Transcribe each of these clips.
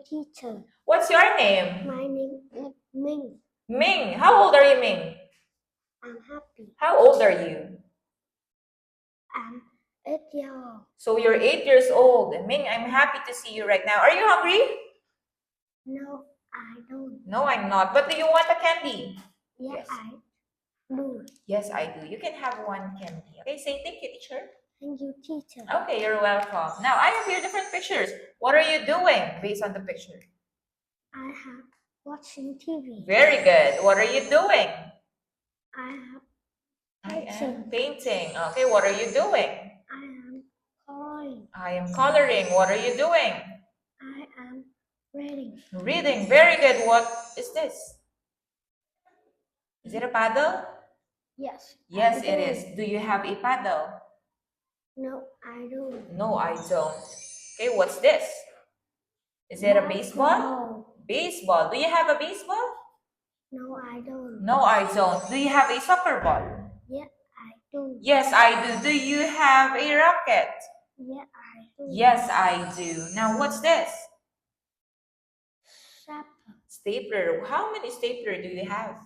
teacher. What's your name? My name is Ming. Ming. How old are you, Ming? I'm happy. How old are you? I'm 8 years old. So you're 8 years old. Ming, I'm happy to see you right now. Are you hungry? No, I don't. No, I'm not. But do you want a candy? Yes, Yes. I do. Yes, I do. You can have one candy. Okay, say thank you, teacher. Thank you, teacher. Okay, you're welcome. Now, I have here different pictures. What are you doing based on the picture? I have watching TV. Very good. What are you doing? I have I am painting. painting. Okay, what are you doing? I am coloring. I am coloring. What are you doing? I am reading. Reading. Very good. What is this? Is it a paddle? Yes. Yes, I it do. is. Do you have a paddle? No, I don't. No, I don't. Okay, what's this? Is it a baseball? Basketball. Baseball. Do you have a baseball? No, I don't. No, I don't. Do you have a soccer ball? Yeah, I do. Yes, I do. Do you have a racket? Yeah, I do. Yes, I do. Now, what's this? Stapler. Stapler. How many stapler do you have?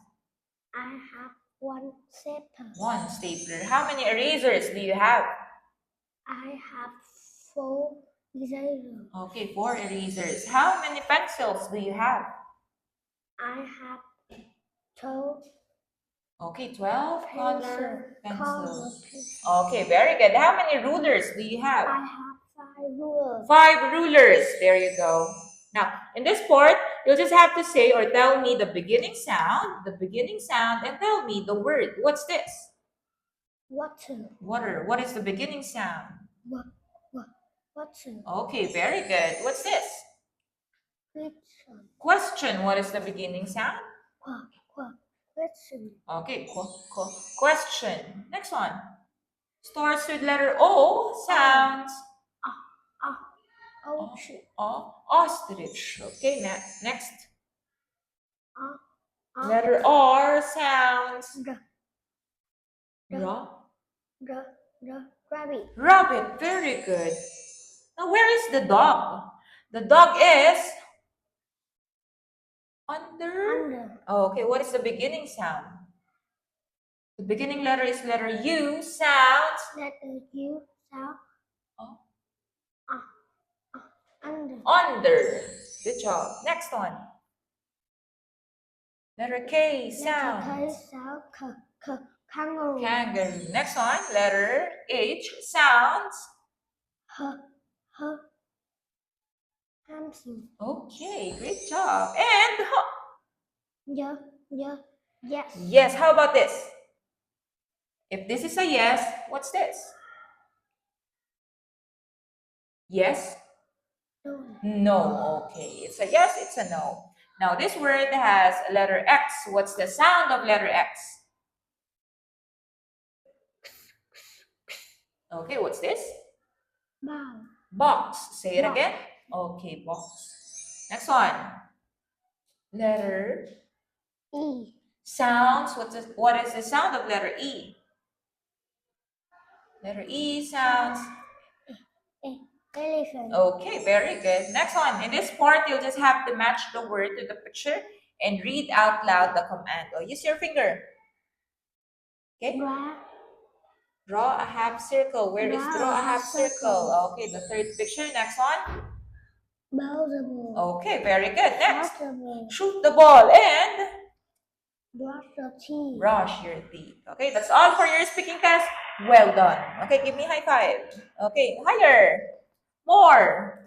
I have one stapler. One stapler. How many erasers do you have? I have 4 erasers. Okay, 4 erasers. How many pencils do you have? I have 12 Okay, 12 color pencils. pencils. Okay, very good. How many rulers do you have? I have 5 rulers. 5 rulers. There you go. Now, in this part, you'll just have to say or tell me the beginning sound, and tell me the word. What's this? Water. Water. What is the beginning sound? Water. Okay, very good. What's this? Question. Question. What is the beginning sound? Question. Okay, question. Next one. Starts with letter O, sounds. Ostrich. Okay, next. Letter R, sounds. Rabbit. Rabbit. Very good. Now, where is the dog? The dog is under. Oh, okay, what is the beginning sound? The beginning letter is letter U, sounds. Letter U, sound. Under. Under. Good job. Next one. Letter K, sound. Letter K, sound. Kangaroo. Kangaroo. Next one. Letter H, sounds. Hamster. Okay, great job. And Yes. yes, how about this? If this is a yes, what's this? Yes? No. Okay, it's a yes, it's a no. Now, this word has a letter X. What's the sound of letter X? Okay, what's this? Box. Say it again. Okay, box. Next one. Letter E. Sounds. What is the sound of letter E? Letter E sounds. Elephant. Okay, very good. Next one. In this part, you'll just have to match the word to the picture and read out loud the command. Or use your finger. Okay? Draw a half circle. Where is draw a half circle? Okay, the third picture. Next one. Okay, very good. Next. Shoot the ball and brush your teeth. Brush your teeth. Okay, that's all for your speaking test. Well done. Okay, give me high five. Okay, higher. More.